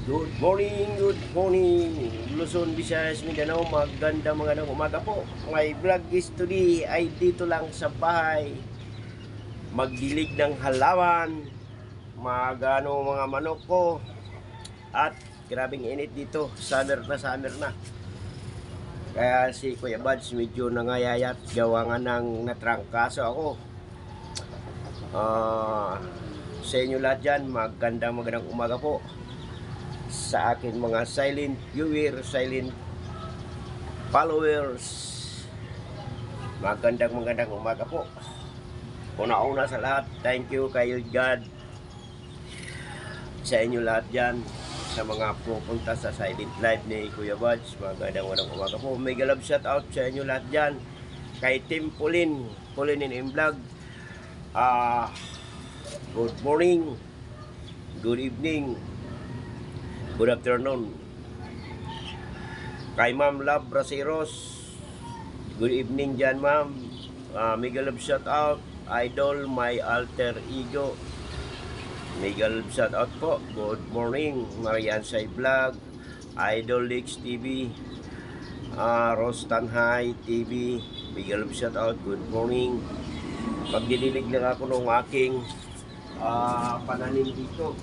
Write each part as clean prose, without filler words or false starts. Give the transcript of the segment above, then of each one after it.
Good morning, good morning. Luzon, Visayas, Mindanao, magandang umaga po. My vlog is today ay dito lang sa bahay. Magdilig ng halaman, mga manok ko. At grabing init dito, summer na. Kaya si Kuya Buds medyo nangayayat, gawa nga ng natrangkaso ako. Sa inyo lahat dyan, magandang umaga po. Sa akin mga silent viewer, silent followers, magandang umaga po. Una-una sa lahat, thank you kay God sa inyo lahat dyan, sa mga pupunta sa silent live ni Kuya Buds. Magandang umaga po. Mega love shout out sa inyo lahat dyan. Kay Team Pauline in vlog, good morning, good evening, good afternoon. Kay Ma'am Love Braceros, good evening dyan ma'am. Mega love shout out. Idol, my alter ego, mega love shout out po. Good morning. Marian Say Vlog, Idol Leaks TV, Rostan High TV, mega love shout out. Good morning. Pagdililig lang ako ng aking pananim dito.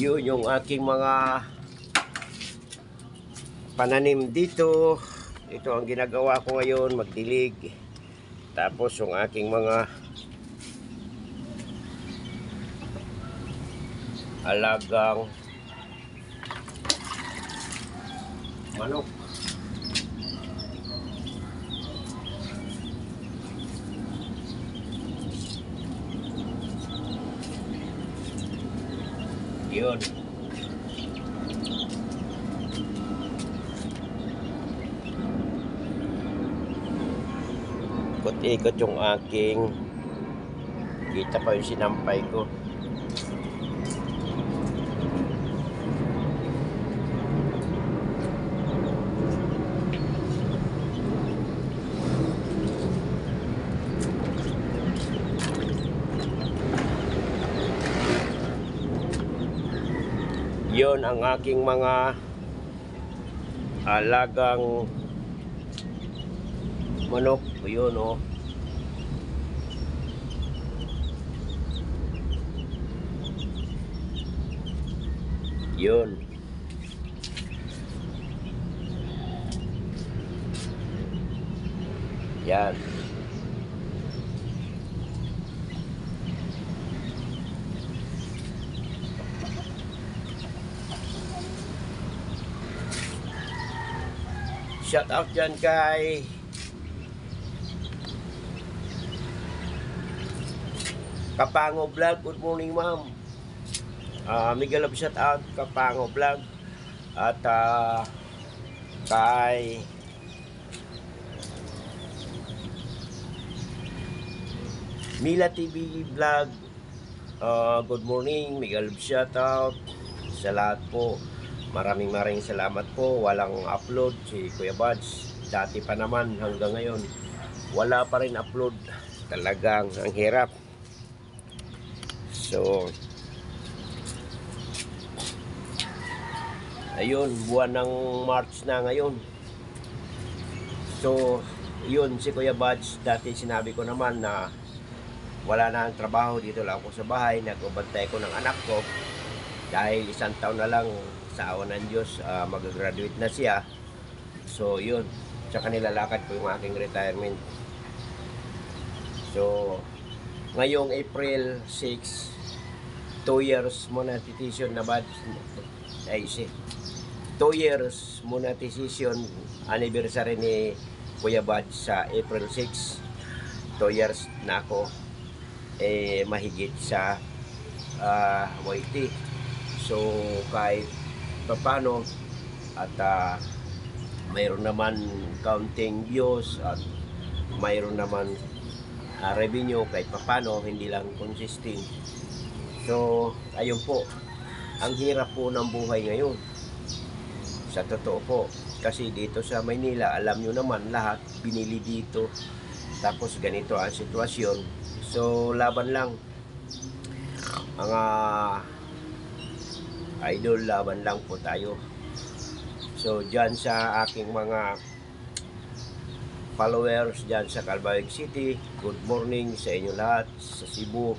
Yun yung aking mga pananim dito. Ito ang ginagawa ko ngayon, magdilig. Tapos yung aking mga alagang manok. Yun. Ikot-ikot yung aking, kita pa yung sinampay ko. Yun ang aking mga alagang manok. Yun oh. Yun. Yan. Shout out dyan kay Kapango Vlog. Good morning ma'am. Mega love shout out Kapango Vlog. At kay Mila TV Vlog, good morning. Mega love shout out sa lahat po. Maraming salamat po. Walang upload si Kuya Buds. Dati pa naman hanggang ngayon wala pa rin upload. Talagang ang hirap. So Ayun, buwan ng March na ngayon. So, yun, si Kuya Buds, dati sinabi ko naman na wala na ang trabaho, dito lang ako sa bahay, nagbabantay ko ng anak ko. Dahil isang taon na lang, sa awa ng Diyos, mag-graduate na siya. So, yun, tsaka nilalakad ko yung aking retirement. So, ngayong April 6, 2 years monetization na Buds. Ay, 2 years monetization anniversary ni Kuya Buds sa April 6. 2 years na ako mahigit sa YT. So kahit papano at mayroon naman counting views at mayroon naman revenue kahit papano, hindi lang consistent. So ayun po, ang hirap po ng buhay ngayon. Sa totoo po, kasi dito sa Maynila, alam nyo naman lahat, binili dito. Tapos ganito ang sitwasyon. So, laban lang. Mga idol, laban lang po tayo. So, dyan sa aking mga followers dyan sa Calbayog City, good morning sa inyo lahat, sa Cebu.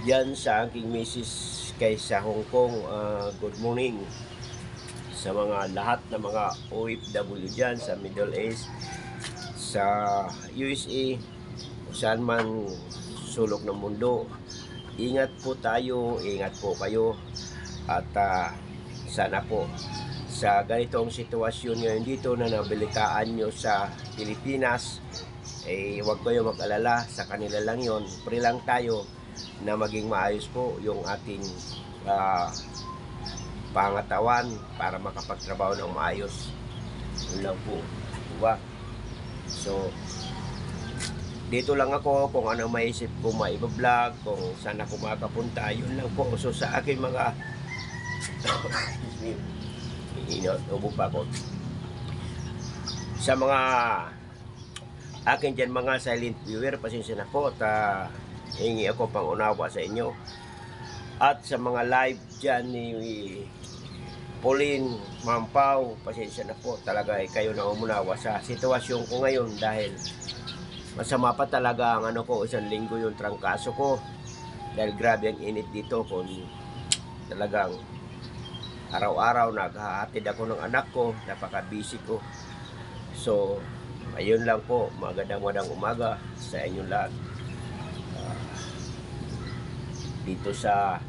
Dyan sa aking misis kay sa Hong Kong, good morning. Sa mga lahat ng mga OFW dyan sa Middle East, sa USA, saan man sulok ng mundo, ingat po tayo, ingat po kayo. At sana po sa ganitong sitwasyon ngayon dito na nabalitaan nyo sa Pilipinas, huwag kayo mag-alala, sa kanila lang yon. Pray lang tayo na maging maayos po yung ating pangatawan para makapagtrabaho ng maayos. Yun lang po, diba? So dito lang ako kung ano maisip ko maiba-vlog, kung saan ako makapunta, yun lang po. So sa akin mga ubo pa ako, sa mga akin dyan mga silent viewer, pasensya na po at hingi ako pang unawa sa inyo. At sa mga live dyan ni Pauline, Mampaw, pasensya na po talaga, kayo na umunawa sa sitwasyon ko ngayon dahil masama pa talaga ang ko, isang linggo yung trangkaso ko dahil grabe ang init dito. Kung talagang araw-araw naghahatid ako ng anak ko, napaka-busy ko. So ayun lang po, magandang umaga sa inyong lahat. Dito sa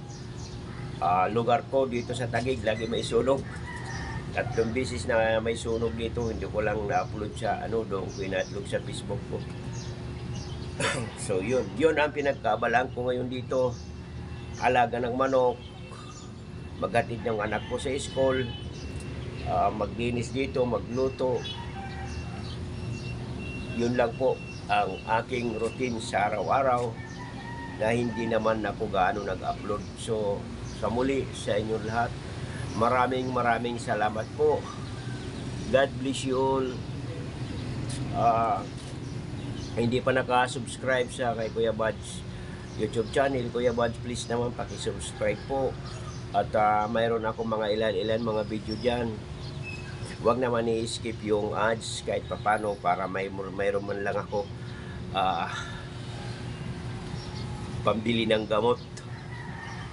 lugar ko, dito sa Taguig, lagi may sunog. 3 beses na may sunog dito, hindi ko lang na-upload sa doon ko ina-upload sa Facebook ko. So yun ang pinagkabalaan ko ngayon dito. Alaga ng manok, maghatid ng anak ko sa school, maglinis dito, magluto. Yun lang po ang aking routine sa araw-araw na hindi naman ako gaano nag-upload. So sa muli sa inyong lahat, maraming salamat po. God bless you all. Hindi pa naka-subscribe sa kay Kuya Buds YouTube channel, Kuya Buds, please naman paki-subscribe po. At mayroon ako mga ilan mga video dyan. Huwag naman i-skip yung ads kahit papano para mayroon man lang ako pambili ng gamot.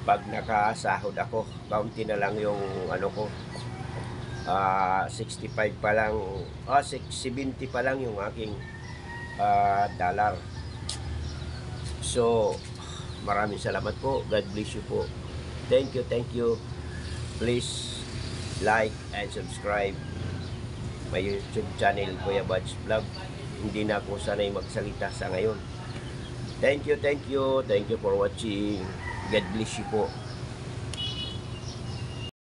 Pag nakasahod ako, kaunti na lang yung ko, 65 pa lang, 70 pa lang yung aking dollar. So maraming salamat po. God bless you po. Thank you. Please like and subscribe my YouTube channel, Kuya Buds Vlog. Hindi na ako sanay magsalita sa ngayon. Thank you for watching. God bless you po.